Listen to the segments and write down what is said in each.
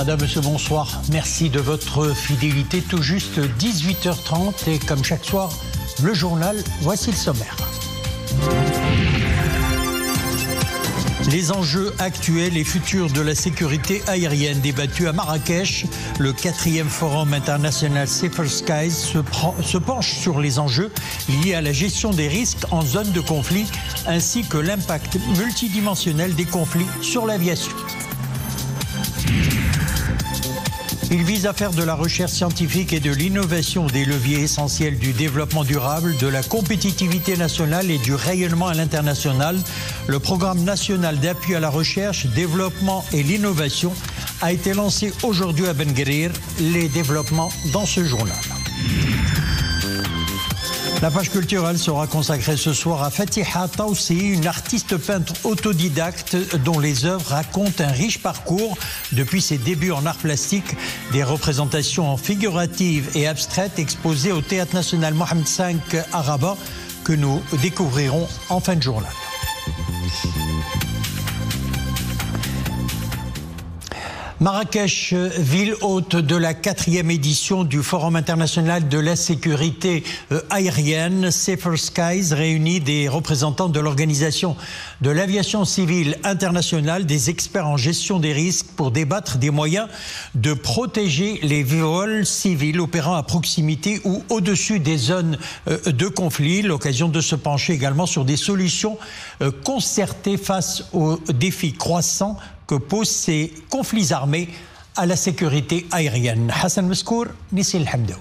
Madame, Monsieur, bonsoir. Merci de votre fidélité. Tout juste 18h30 et comme chaque soir, le journal, voici le sommaire. Les enjeux actuels et futurs de la sécurité aérienne débattus à Marrakech. Le 4e Forum international Safer Skies se penche sur les enjeux liés à la gestion des risques en zone de conflit ainsi que l'impact multidimensionnel des conflits sur l'aviation. Il vise à faire de la recherche scientifique et de l'innovation des leviers essentiels du développement durable, de la compétitivité nationale et du rayonnement à l'international. Le programme national d'appui à la recherche, développement et l'innovation a été lancé aujourd'hui à Ben Guerir. Les développements dans ce journal. La page culturelle sera consacrée ce soir à Fatiha Taoussi, une artiste peintre autodidacte dont les œuvres racontent un riche parcours depuis ses débuts en art plastique. Des représentations figuratives et abstraites exposées au Théâtre National Mohamed V à Rabat que nous découvrirons en fin de journal. Marrakech, ville hôte de la 4e édition du Forum international de la sécurité aérienne, Safer Skies réunit des représentants de l'Organisation de l'aviation civile internationale, des experts en gestion des risques pour débattre des moyens de protéger les vols civils opérant à proximité ou au-dessus des zones de conflit. L'occasion de se pencher également sur des solutions concertées face aux défis croissants que posent ces conflits armés à la sécurité aérienne. Hassan Meskour, Nissil Hamdaoui.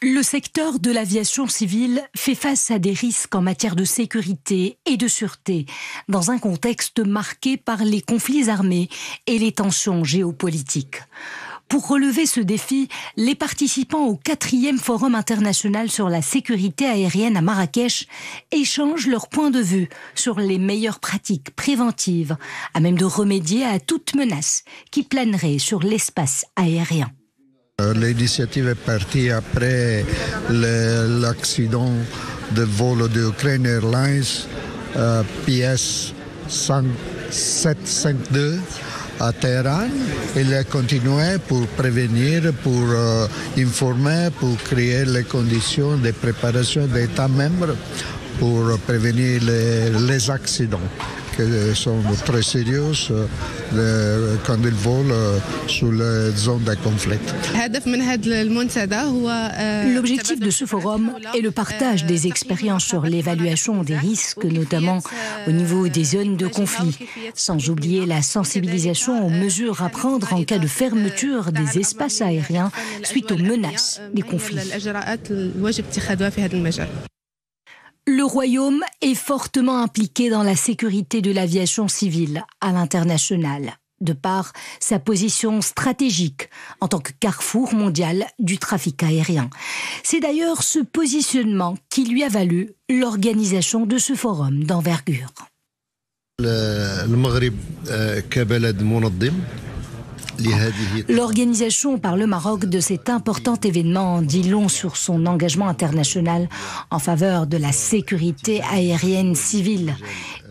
Le secteur de l'aviation civile fait face à des risques en matière de sécurité et de sûreté, dans un contexte marqué par les conflits armés et les tensions géopolitiques. Pour relever ce défi, les participants au 4e Forum international sur la sécurité aérienne à Marrakech échangent leurs points de vue sur les meilleures pratiques préventives à même de remédier à toute menace qui planerait sur l'espace aérien. L'initiative est partie après l'accident de vol de Ukraine Airlines PS 752 à Téhéran. Il a continué pour prévenir, pour informer, pour créer les conditions de préparation d'États membres pour prévenir les accidents qui sont très sérieux quand ils volent sur les zones de conflit. L'objectif de ce forum est le partage des expériences sur l'évaluation des risques, notamment au niveau des zones de conflit, sans oublier la sensibilisation aux mesures à prendre en cas de fermeture des espaces aériens suite aux menaces des conflits. Le Royaume est fortement impliqué dans la sécurité de l'aviation civile à l'international, de par sa position stratégique en tant que carrefour mondial du trafic aérien. C'est d'ailleurs ce positionnement qui lui a valu l'organisation de ce forum d'envergure. L'organisation par le Maroc de cet important événement dit long sur son engagement international en faveur de la sécurité aérienne civile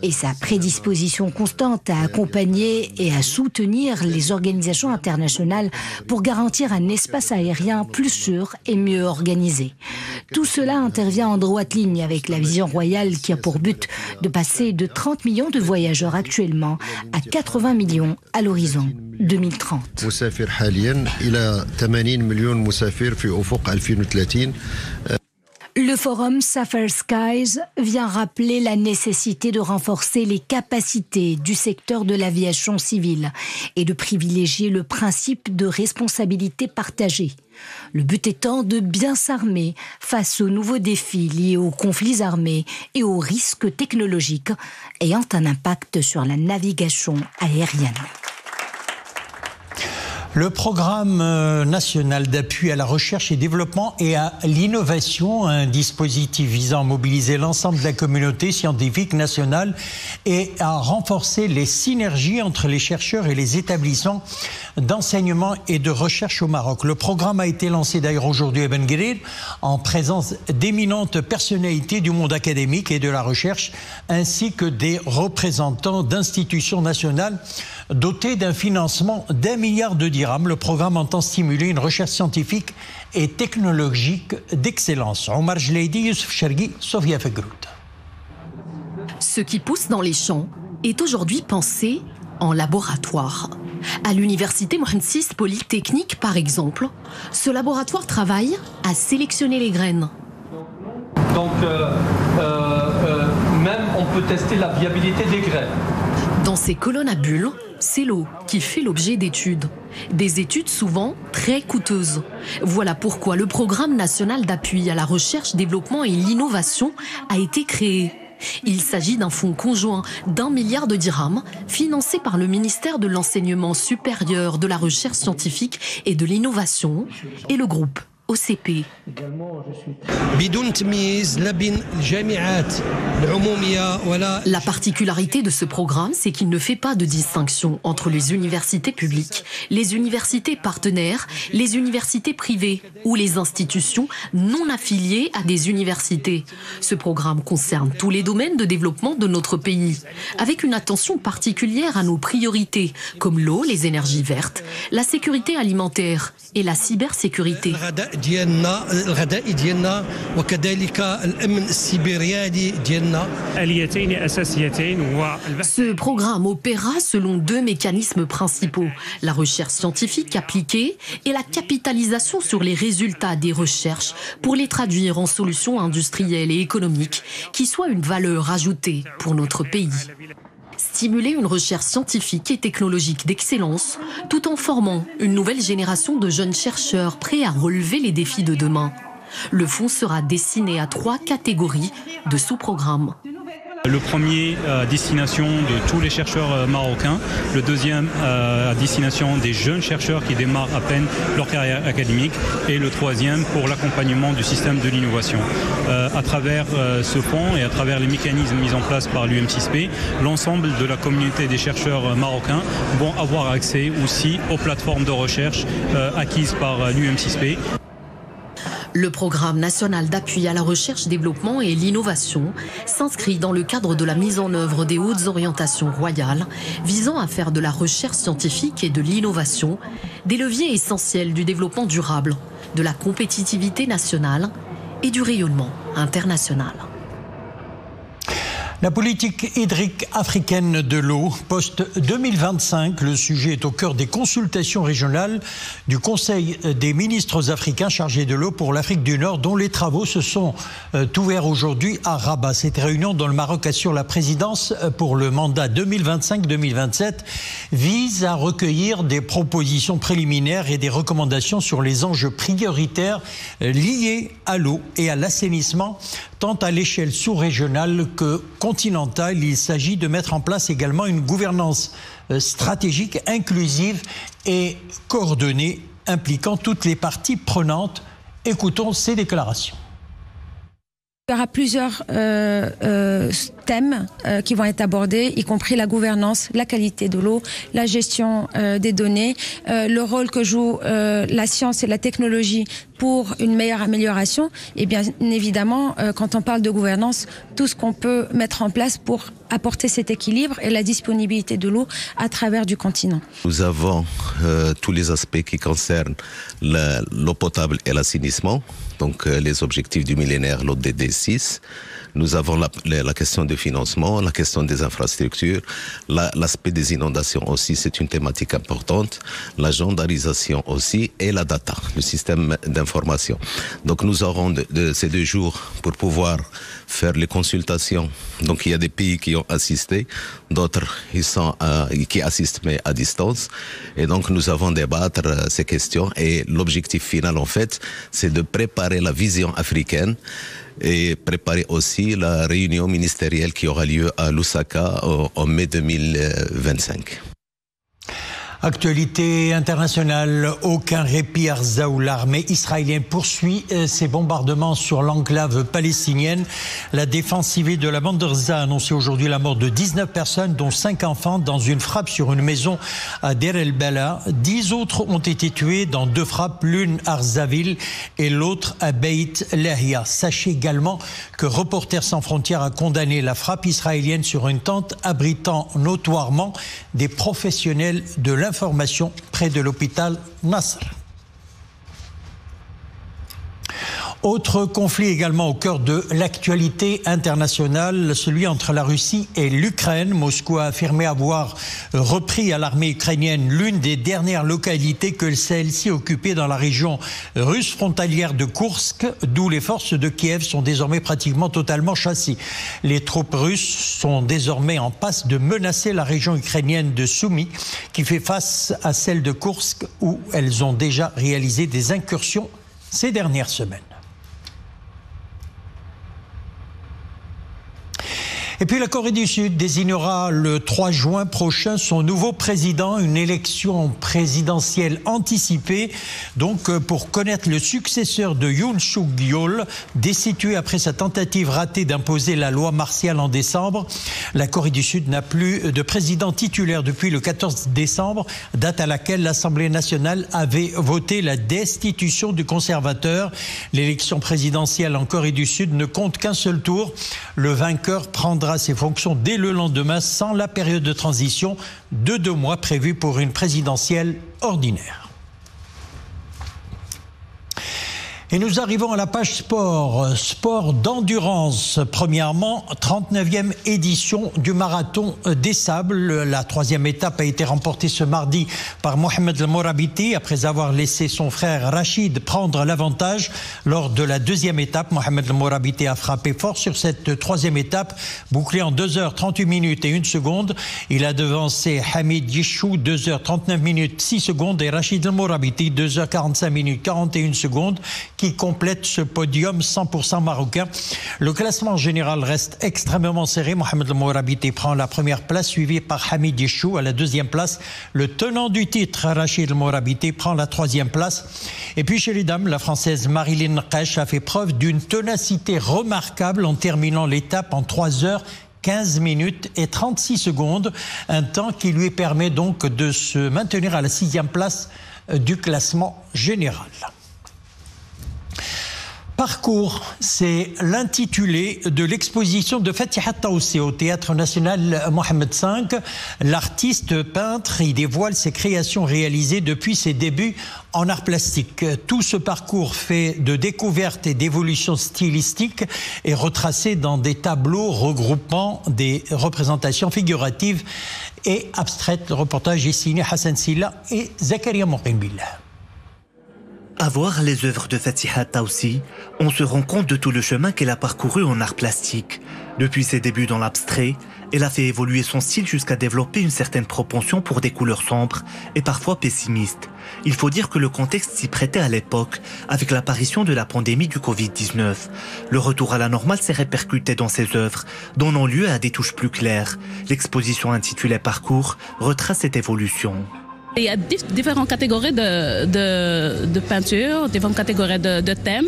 et sa prédisposition constante à accompagner et à soutenir les organisations internationales pour garantir un espace aérien plus sûr et mieux organisé. Tout cela intervient en droite ligne avec la vision royale qui a pour but de passer de 30 millions de voyageurs actuellement à 80 millions à l'horizon 2030. Le forum Safer Skies vient rappeler la nécessité de renforcer les capacités du secteur de l'aviation civile et de privilégier le principe de responsabilité partagée. Le but étant de bien s'armer face aux nouveaux défis liés aux conflits armés et aux risques technologiques ayant un impact sur la navigation aérienne. Le programme national d'appui à la recherche et développement et à l'innovation, un dispositif visant à mobiliser l'ensemble de la communauté scientifique nationale et à renforcer les synergies entre les chercheurs et les établissements d'enseignement et de recherche au Maroc. Le programme a été lancé d'ailleurs aujourd'hui à Ben Guerir en présence d'éminentes personnalités du monde académique et de la recherche ainsi que des représentants d'institutions nationales dotées d'un financement d'1 milliard de dirhams. Le programme entend stimuler une recherche scientifique et technologique d'excellence. Omar Jleidi, Youssef Chergui, Sofia Fegrout. Ce qui pousse dans les champs est aujourd'hui pensé en laboratoire. À l'université Mohamed VI Polytechnique, par exemple, ce laboratoire travaille à sélectionner les graines. Donc, même on peut tester la viabilité des graines. Dans ces colonnes à bulles, c'est l'eau qui fait l'objet d'études. Des études souvent très coûteuses. Voilà pourquoi le programme national d'appui à la recherche, développement et l'innovation a été créé. Il s'agit d'un fonds conjoint d'1 milliard de dirhams, financé par le ministère de l'Enseignement supérieur, de la recherche scientifique et de l'innovation et le groupe OCP. La particularité de ce programme, c'est qu'il ne fait pas de distinction entre les universités publiques, les universités partenaires, les universités privées ou les institutions non affiliées à des universités. Ce programme concerne tous les domaines de développement de notre pays, avec une attention particulière à nos priorités, comme l'eau, les énergies vertes, la sécurité alimentaire et la cybersécurité. Ce programme opéra selon 2 mécanismes principaux, la recherche scientifique appliquée et la capitalisation sur les résultats des recherches pour les traduire en solutions industrielles et économiques qui soient une valeur ajoutée pour notre pays. Stimuler une recherche scientifique et technologique d'excellence, tout en formant une nouvelle génération de jeunes chercheurs prêts à relever les défis de demain. Le fonds sera destiné à 3 catégories de sous-programmes. Le premier à destination de tous les chercheurs marocains, le deuxième à destination des jeunes chercheurs qui démarrent à peine leur carrière académique et le troisième pour l'accompagnement du système de l'innovation. À travers ce fonds et à travers les mécanismes mis en place par l'UM6P, l'ensemble de la communauté des chercheurs marocains vont avoir accès aussi aux plateformes de recherche acquises par l'UM6P. Le programme national d'appui à la recherche, développement et l'innovation s'inscrit dans le cadre de la mise en œuvre des hautes orientations royales visant à faire de la recherche scientifique et de l'innovation des leviers essentiels du développement durable, de la compétitivité nationale et du rayonnement international. La politique hydrique africaine de l'eau, post-2025, le sujet est au cœur des consultations régionales du Conseil des ministres africains chargés de l'eau pour l'Afrique du Nord, dont les travaux se sont ouverts aujourd'hui à Rabat. Cette réunion, dont le Maroc assure la présidence pour le mandat 2025-2027, vise à recueillir des propositions préliminaires et des recommandations sur les enjeux prioritaires liés à l'eau et à l'assainissement, tant à l'échelle sous-régionale que continentale. Il s'agit de mettre en place également une gouvernance stratégique, inclusive et coordonnée, impliquant toutes les parties prenantes. Écoutons ces déclarations. Il y aura plusieurs thèmes qui vont être abordés, y compris la gouvernance, la qualité de l'eau, la gestion des données, le rôle que joue la science et la technologie pour une meilleure amélioration et bien évidemment, quand on parle de gouvernance, tout ce qu'on peut mettre en place pour apporter cet équilibre et la disponibilité de l'eau à travers du continent. Nous avons tous les aspects qui concernent l'eau potable et l'assainissement, donc les objectifs du millénaire, l'ODD 6. Nous avons la question du financement, la question des infrastructures, l'aspect des inondations aussi, c'est une thématique importante, la gendarisation aussi et la data, le système d'information. Donc nous aurons ces 2 jours pour pouvoir faire les consultations. Donc il y a des pays qui ont assisté, d'autres qui assistent mais à distance. Et donc nous avons débattre ces questions et l'objectif final en fait, c'est de préparer la vision africaine et préparer aussi la réunion ministérielle qui aura lieu à Lusaka en mai 2025. Actualité internationale, aucun répit à Arzaou. L'armée israélienne poursuit ses bombardements sur l'enclave palestinienne. La défense civile de la bande de Gaza a annoncé aujourd'hui la mort de 19 personnes, dont 5 enfants, dans une frappe sur une maison à Deir el-Bala. 10 autres ont été tués dans 2 frappes, l'une à Arzaville et l'autre à Beit Lahia. Sachez également que Reporters sans frontières a condamné la frappe israélienne sur une tente abritant notoirement des professionnels de l'information près de l'hôpital Nasr. Autre conflit également au cœur de l'actualité internationale, celui entre la Russie et l'Ukraine. Moscou a affirmé avoir repris à l'armée ukrainienne l'une des dernières localités que celle-ci occupait dans la région russe frontalière de Koursk, d'où les forces de Kiev sont désormais pratiquement totalement chassées. Les troupes russes sont désormais en passe de menacer la région ukrainienne de Soumy, qui fait face à celle de Koursk, où elles ont déjà réalisé des incursions ces dernières semaines. Et puis la Corée du Sud désignera le 3 juin prochain son nouveau président, une élection présidentielle anticipée, donc pour connaître le successeur de Yoon Suk-yeol, destitué après sa tentative ratée d'imposer la loi martiale en décembre. La Corée du Sud n'a plus de président titulaire depuis le 14 décembre, date à laquelle l'Assemblée nationale avait voté la destitution du conservateur. L'élection présidentielle en Corée du Sud ne compte qu'un seul tour. Le vainqueur prendra ses fonctions dès le lendemain, sans la période de transition de 2 mois prévue pour une présidentielle ordinaire. Et nous arrivons à la page sport, sport d'endurance. Premièrement, 39e édition du marathon des sables. La 3e étape a été remportée ce mardi par Mohamed El Morabiti après avoir laissé son frère Rachid prendre l'avantage. Lors de la 2e étape, Mohamed El Morabiti a frappé fort sur cette 3e étape, bouclée en 2h38 minutes et 1 seconde. Il a devancé Hamid Yishou, 2h39 minutes 6 secondes, et Rachid El Morabiti, 2h45 minutes 41 secondes, qui complète ce podium 100% marocain. Le classement général reste extrêmement serré. Mohamed El Morabiti prend la première place, suivi par Hamid Yishou. À la 2e place, le tenant du titre, Rachid El Morabiti, prend la 3e place. Et puis chez les dames, la Française Marilyn Nqash a fait preuve d'une ténacité remarquable en terminant l'étape en 3h15 minutes et 36 secondes, un temps qui lui permet donc de se maintenir à la 6e place du classement général. Parcours, c'est l'intitulé de l'exposition de Fatiha Taoussi au Théâtre National Mohamed V. L'artiste peintre y dévoile ses créations réalisées depuis ses débuts en art plastique. Tout ce parcours fait de découvertes et d'évolutions stylistiques est retracé dans des tableaux regroupant des représentations figuratives et abstraites. Le reportage est signé Hassan Silla et Zakaria Moqimbillah. À voir les œuvres de Fatiha Taoussi, on se rend compte de tout le chemin qu'elle a parcouru en art plastique. Depuis ses débuts dans l'abstrait, elle a fait évoluer son style jusqu'à développer une certaine propension pour des couleurs sombres et parfois pessimistes. Il faut dire que le contexte s'y prêtait à l'époque, avec l'apparition de la pandémie du Covid-19. Le retour à la normale s'est répercuté dans ses œuvres, donnant lieu à des touches plus claires. L'exposition intitulée Parcours retrace cette évolution. Il y a différentes catégories de peinture, différentes catégories de thèmes,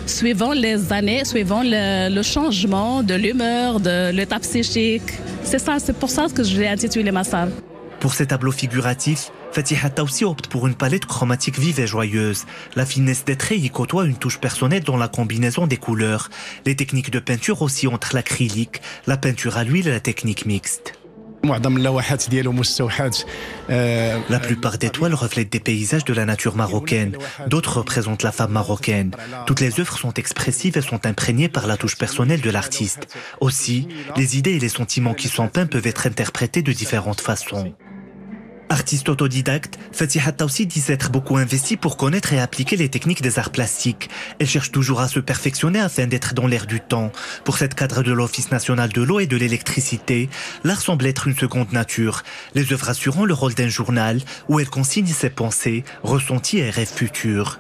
suivant les années, suivant le changement de l'humeur, de l'état psychique. C'est pour ça que je l'ai intitulé ma salle. Pour ces tableaux figuratifs, Fatiha Taoussi opte pour une palette chromatique vive et joyeuse. La finesse des traits y côtoie une touche personnelle dans la combinaison des couleurs. Les techniques de peinture aussi entre l'acrylique, la peinture à l'huile et la technique mixte. La plupart des toiles reflètent des paysages de la nature marocaine. D'autres représentent la femme marocaine. Toutes les œuvres sont expressives et sont imprégnées par la touche personnelle de l'artiste. Aussi, les idées et les sentiments qui sont peints peuvent être interprétés de différentes façons. Artiste autodidacte, Fatiha Taoussi dit s'être beaucoup investie pour connaître et appliquer les techniques des arts plastiques. Elle cherche toujours à se perfectionner afin d'être dans l'air du temps. Pour cette cadre de l'Office national de l'eau et de l'électricité, l'art semble être une seconde nature, les œuvres assurant le rôle d'un journal où elle consigne ses pensées, ressentis et rêves futurs.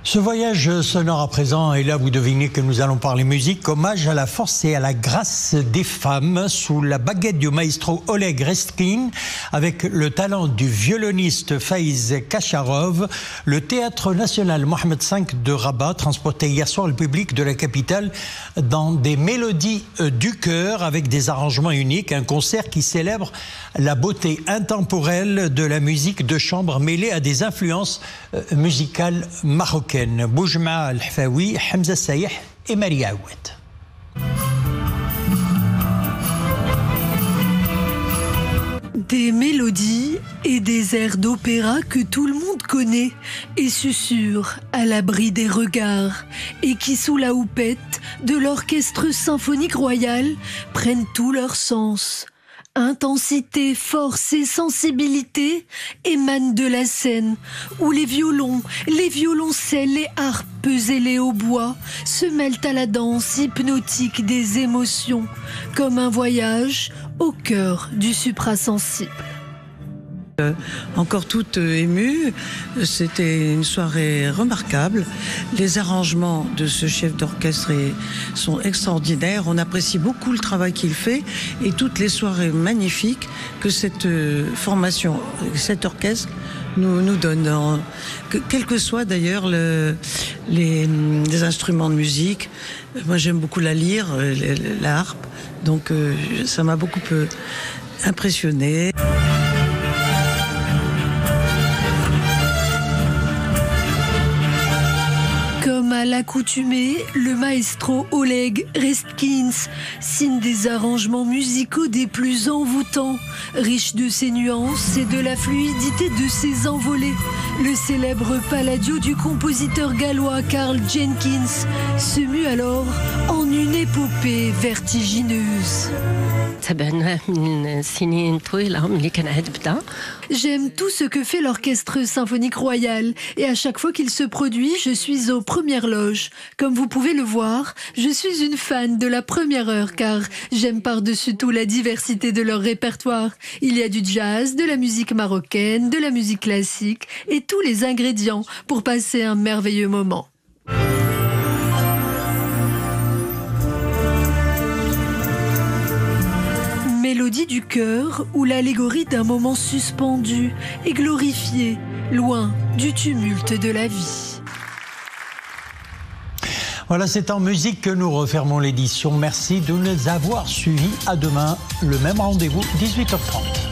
Ce voyage sonore à présent, et là vous devinez que nous allons parler musique, hommage à la force et à la grâce des femmes sous la baguette du maestro Oleg Restkin, avec le talent du violoniste Faiz Kacharov. Le Théâtre National Mohamed V de Rabat transportait hier soir le public de la capitale dans des mélodies du cœur avec des arrangements uniques, un concert qui célèbre la beauté intemporelle de la musique de chambre mêlée à des influences musicales marocaines. Boujma Al-Hfaoui, Hamza Sayeh et Maria Aoued. Des mélodies et des airs d'opéra que tout le monde connaît et susurre à l'abri des regards et qui, sous la houppette de l'orchestre symphonique royal, prennent tout leur sens. Intensité, force et sensibilité émanent de la scène où les violons, les violoncelles, les harpes et au bois se mêlent à la danse hypnotique des émotions, comme un voyage au cœur du suprasensible. Encore toute émue, c'était une soirée remarquable. Les arrangements de ce chef d'orchestre sont extraordinaires. On apprécie beaucoup le travail qu'il fait et toutes les soirées magnifiques que cette formation, cet orchestre nous donne. Quel que soit d'ailleurs les instruments de musique. Moi j'aime beaucoup la lyre, la harpe, donc ça m'a beaucoup impressionné. À l'accoutumée, le maestro Oleg Restkin signe des arrangements musicaux des plus envoûtants, riches de ses nuances et de la fluidité de ses envolées. Le célèbre Palladio du compositeur gallois Karl Jenkins se mue alors en une épopée vertigineuse. J'aime tout ce que fait l'Orchestre Symphonique Royal et à chaque fois qu'il se produit, je suis aux premières loges. Comme vous pouvez le voir, je suis une fan de la première heure car j'aime par-dessus tout la diversité de leur répertoire. Il y a du jazz, de la musique marocaine, de la musique classique et tous les ingrédients pour passer un merveilleux moment. Mélodie du cœur où l'allégorie d'un moment suspendu est glorifiée, loin du tumulte de la vie. Voilà, c'est en musique que nous refermons l'édition. Merci de nous avoir suivis. À demain, le même rendez-vous, 18h30.